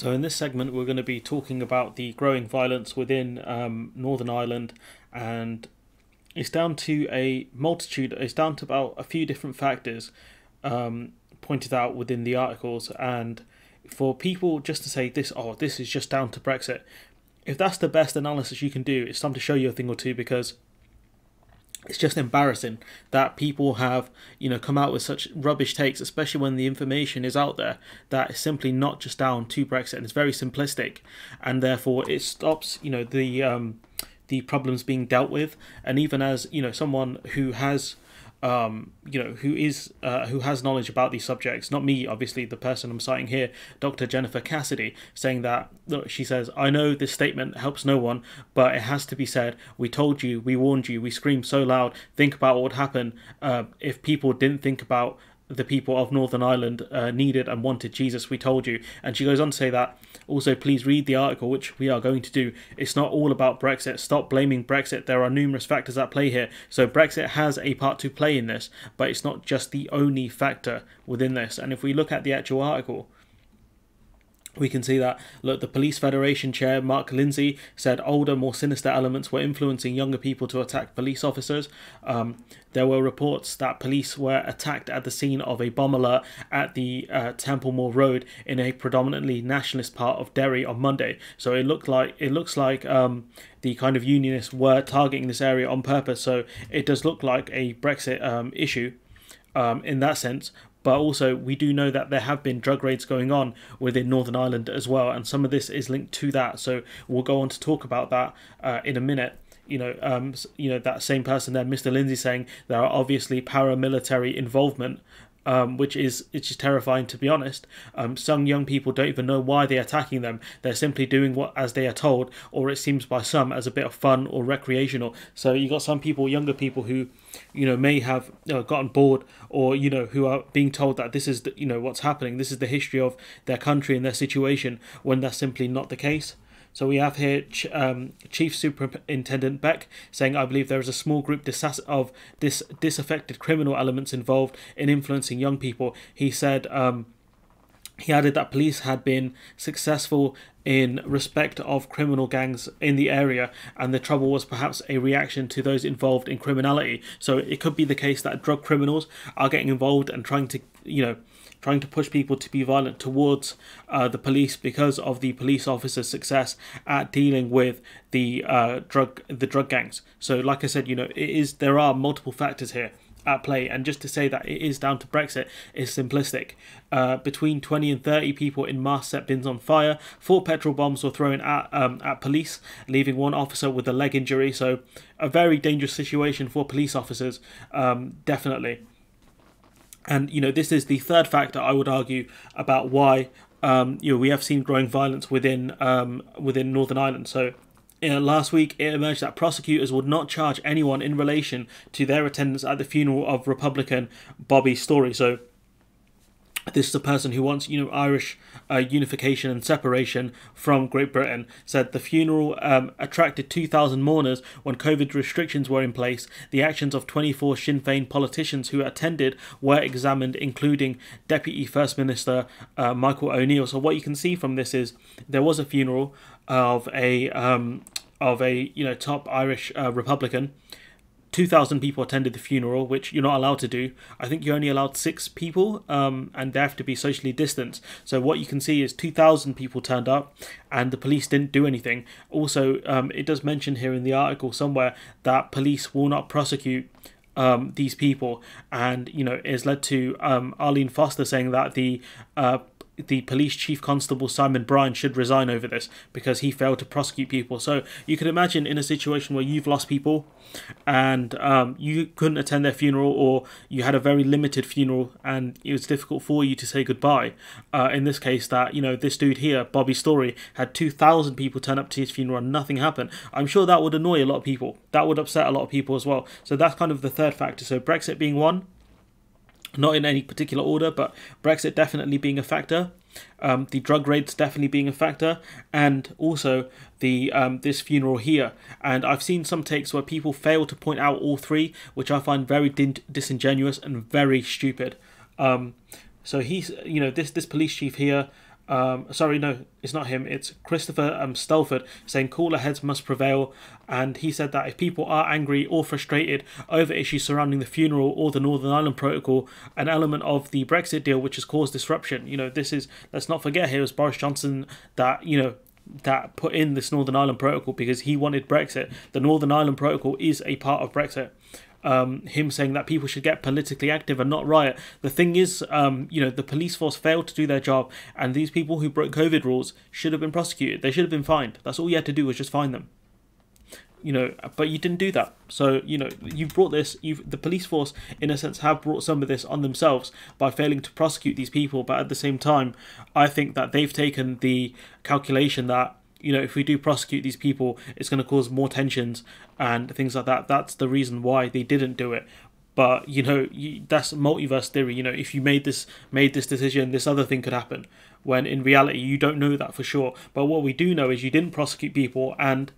So in this segment, we're going to be talking about the growing violence within Northern Ireland, and it's down to a multitude. It's down to about a few different factors pointed out within the articles. And for people just to say this, oh, this is just down to Brexit. If that's the best analysis you can do, it's time to show you a thing or two, because it's just embarrassing that people have, come out with such rubbish takes, especially when the information is out there that is simply not just down to Brexit, and it's very simplistic, and therefore it stops, the problems being dealt with. And even as someone who has who has knowledge about these subjects, not me, obviously, the person I'm citing here, Dr. Jennifer Cassidy, saying that, look, she says, I know this statement helps no one, but it has to be said. We told you, we warned you, we screamed so loud. Think about what would happen if people didn't think about the people of Northern Ireland needed and wanted Jesus. We told you. And she goes on to say that, also, please read the article, which we are going to do. It's not all about Brexit. Stop blaming Brexit. There are numerous factors at play here. So Brexit has a part to play in this, but it's not just the only factor within this. And if we look at the actual article, we can see that, look, the Police Federation chair, Mark Lindsay, said older, more sinister elements were influencing younger people to attack police officers. There were reports that police were attacked at the scene of a bomb alert at the Templemore Road in a predominantly nationalist part of Derry on Monday. So it looks like the kind of unionists were targeting this area on purpose. So it does look like a Brexit issue in that sense. But also, we do know that there have been drug raids going on within Northern Ireland as well, and some of this is linked to that. So we'll go on to talk about that in a minute. That same person there, Mr. Lindsay, saying there are obviously paramilitary involvement, which is terrifying, to be honest. Some young people don't even know why they're attacking them. They're simply doing what as they are told, or it seems by some as a bit of fun or recreational. So you got some people, younger people, who may have gotten bored, or who are being told that this is what's happening, this is the history of their country and their situation, when that's simply not the case. So we have here Chief Superintendent Beck saying, I believe there is a small group of disaffected criminal elements involved in influencing young people. He said, he added that police had been successful in respect of criminal gangs in the area, and the trouble was perhaps a reaction to those involved in criminality. So it could be the case that drug criminals are getting involved and trying to push people to be violent towards the police because of the police officers' success at dealing with the drug gangs. So like I said, there are multiple factors here at play, and just to say that it is down to Brexit is simplistic. Between 20 and 30 people in mass set bins on fire. 4 petrol bombs were thrown at police, leaving 1 officer with a leg injury. So a very dangerous situation for police officers, definitely. And this is the third factor, I would argue, about why we have seen growing violence within Northern Ireland. So last week, it emerged that prosecutors would not charge anyone in relation to their attendance at the funeral of Republican Bobby Storey. So this is a person who wants, Irish unification and separation from Great Britain. Said the funeral attracted 2,000 mourners when COVID restrictions were in place. The actions of 24 Sinn Féin politicians who attended were examined, including Deputy First Minister Michael O'Neill. So what you can see from this is there was a funeral of a top Irish Republican. 2,000 people attended the funeral, which you're not allowed to do. I think you're only allowed 6 people, and they have to be socially distanced. So what you can see is 2,000 people turned up, and the police didn't do anything. Also, it does mention here in the article somewhere that police will not prosecute these people, and it has led to Arlene Foster saying that the police chief constable Simon Bryan should resign over this because he failed to prosecute people. So you can imagine in a situation where you've lost people and you couldn't attend their funeral, or you had a very limited funeral and it was difficult for you to say goodbye. In this case, that this dude here, Bobby Storey, had 2,000 people turn up to his funeral and nothing happened. I'm sure that would annoy a lot of people. That would upset a lot of people as well. So that's kind of the third factor. So Brexit being one. Not in any particular order, but Brexit definitely being a factor, the drug raids definitely being a factor, and also the this funeral here. And I've seen some takes where people fail to point out all three, which I find very disingenuous and very stupid. So he's, this police chief here, Sorry, no, it's not him. It's Christopher Stelford saying cooler heads must prevail. And he said that if people are angry or frustrated over issues surrounding the funeral or the Northern Ireland Protocol, an element of the Brexit deal which has caused disruption, this is, let's not forget here, it was Boris Johnson that, that put in this Northern Ireland Protocol because he wanted Brexit. The Northern Ireland Protocol is a part of Brexit. Him saying that people should get politically active and not riot. The thing is, the police force failed to do their job, and these people who broke COVID rules should have been prosecuted. They should have been fined. That's all you had to do was just fine them. But you didn't do that. So, you've brought this, the police force, in a sense, have brought some of this on themselves by failing to prosecute these people. But at the same time, I think that they've taken the calculation that, if we do prosecute these people, it's going to cause more tensions and things like that. That's the reason why they didn't do it. But, that's multiverse theory. If you made this decision, this other thing could happen. When in reality, you don't know that for sure. But what we do know is you didn't prosecute people, and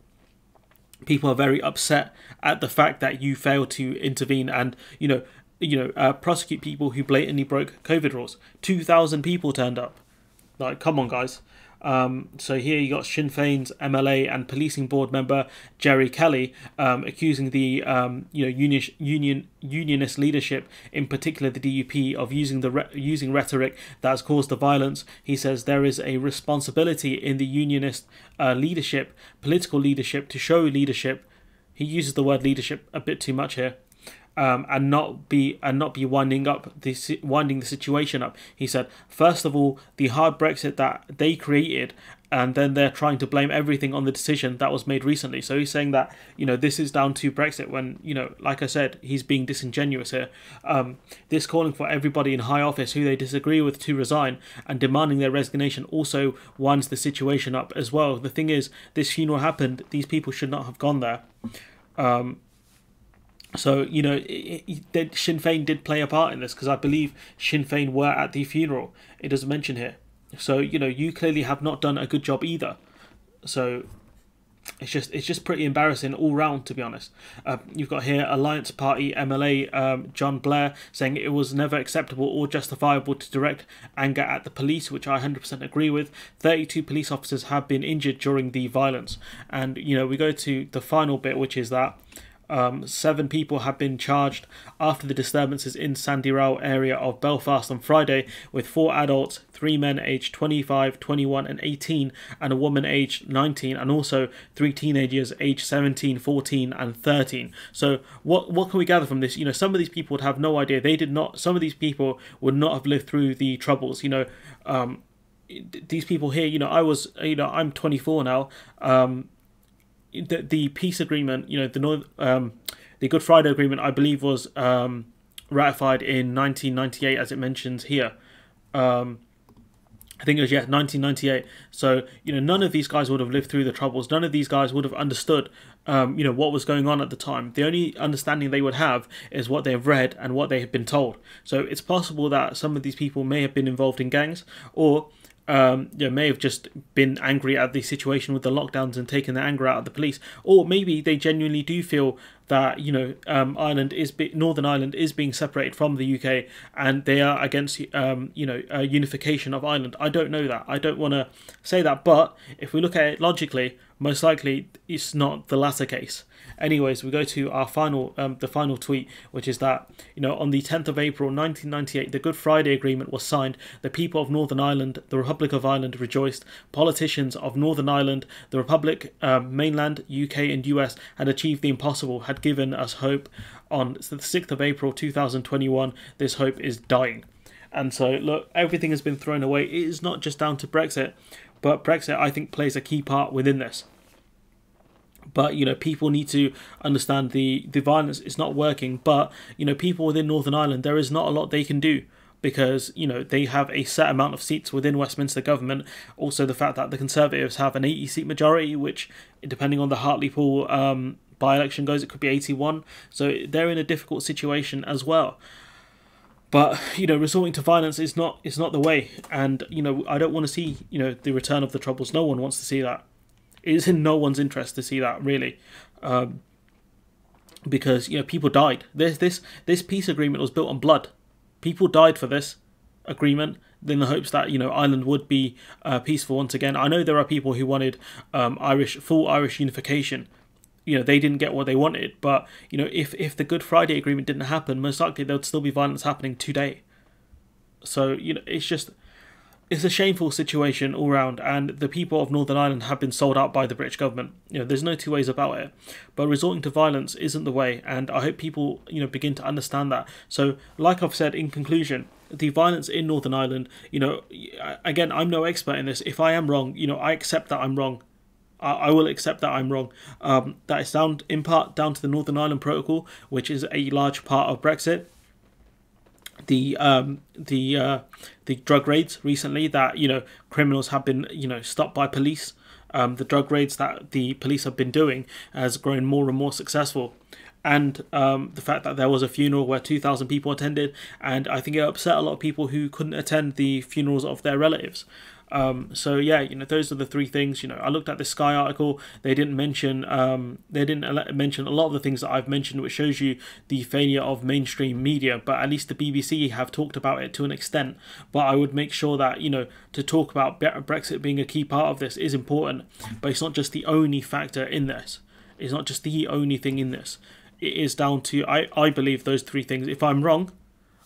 people are very upset at the fact that you failed to intervene and, prosecute people who blatantly broke COVID rules. 2,000 people turned up. Like, come on, guys. So here you got Sinn Féin's MLA and policing board member Jerry Kelly accusing the unionist leadership, in particular the DUP, of using rhetoric that has caused the violence. He says there is a responsibility in the unionist leadership, political leadership, to show leadership. He uses the word leadership a bit too much here. And not be winding the situation up. He said, first of all, the hard Brexit that they created, and then they're trying to blame everything on the decision that was made recently. So he's saying that this is down to Brexit when like I said, he's being disingenuous here. This calling for everybody in high office who they disagree with to resign and demanding their resignation also winds the situation up as well. The thing is, this funeral happened. These people should not have gone there. So, Sinn Féin did play a part in this, because I believe Sinn Féin were at the funeral. It doesn't mention here. So, you clearly have not done a good job either. So, it's just pretty embarrassing all round, to be honest. You've got here Alliance Party MLA John Blair saying it was never acceptable or justifiable to direct anger at the police, which I 100% agree with. 32 police officers have been injured during the violence. And, we go to the final bit, which is that 7 people have been charged after the disturbances in Sandy Row area of Belfast on Friday, with 4 adults, 3 men aged 25, 21 and 18, and a woman aged 19, and also 3 teenagers aged 17, 14 and 13. So what can we gather from this? Some of these people would have no idea. Some of these people would not have lived through the troubles. These people here, I'm 24 now. The peace agreement, the Good Friday Agreement, I believe was ratified in 1998, as it mentions here. I think it was 1998. So none of these guys would have lived through the troubles. None of these guys would have understood what was going on at the time. The only understanding they would have is what they have read and what they have been told. So it's possible that some of these people may have been involved in gangs, or may have just been angry at the situation with the lockdowns and taken their anger out of the police, or maybe they genuinely do feel that Northern Ireland is being separated from the UK and they are against unification of Ireland. I don't know that. I don't want to say that, but if we look at it logically, most likely it's not the latter case. Anyways, we go to our the final tweet, which is that, on the 10th of April 1998, the Good Friday Agreement was signed. The people of Northern Ireland, the Republic of Ireland, rejoiced. Politicians of Northern Ireland, the Republic, mainland, UK and US had achieved the impossible, had given us hope. On the 6th of April 2021, this hope is dying. And so, look, everything has been thrown away. It is not just down to Brexit, but Brexit, I think, plays a key part within this. But, people need to understand the violence is not working. But, people within Northern Ireland, there is not a lot they can do, because, they have a set amount of seats within Westminster government. Also, the fact that the Conservatives have an 80-seat majority, which, depending on the Hartlepool by-election goes, it could be 81. So they're in a difficult situation as well. But, resorting to violence is not the way. And, I don't want to see, the return of the Troubles. No one wants to see that. It is in no one's interest to see that, really, because people died. This peace agreement was built on blood. People died for this agreement. in the hopes that, you know, Ireland would be peaceful once again. I know there are people who wanted full Irish unification. You know, they didn't get what they wanted, but, you know, if the Good Friday Agreement didn't happen, most likely there would still be violence happening today. So, you know, it's a shameful situation all round, and the people of Northern Ireland have been sold out by the British government. You know, there's no two ways about it. But resorting to violence isn't the way, and I hope people, you know, begin to understand that. So, like I've said in conclusion, the violence in Northern Ireland, you know, again, I'm no expert in this. If I am wrong, you know, I accept that I'm wrong. I will accept that I'm wrong. That is down in part down to the Northern Ireland Protocol, which is a large part of Brexit. The drug raids recently, that, you know, criminals have been, you know, stopped by police. The drug raids that the police have been doing has grown more and more successful. And the fact that there was a funeral where 2,000 people attended, and I think it upset a lot of people who couldn't attend the funerals of their relatives. So yeah, you know, those are the three things. You know, I looked at the Sky article. They didn't mention a lot of the things that I've mentioned, which shows you the failure of mainstream media. But at least the BBC have talked about it to an extent. But I would make sure that, you know, to talk about Brexit being a key part of this is important. But it's not just the only factor in this. It's not just the only thing in this. It is down to, I believe, those three things. If I'm wrong,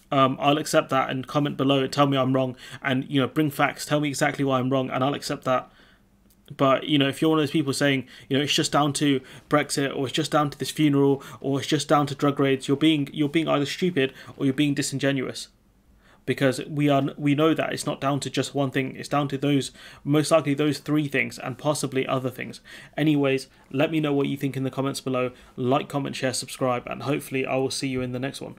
I'll accept that, and comment below and tell me I'm wrong, and, you know, bring facts, tell me exactly why I'm wrong, and I'll accept that. But, you know, if you're one of those people saying, you know, it's just down to Brexit, or it's just down to this funeral, or it's just down to drug raids, you're being either stupid or you're being disingenuous. Because we know that it's not down to just one thing. It's down to those, most likely those three things, and possibly other things. Anyways, let me know what you think in the comments below. Like, comment, share, subscribe, and hopefully I will see you in the next one.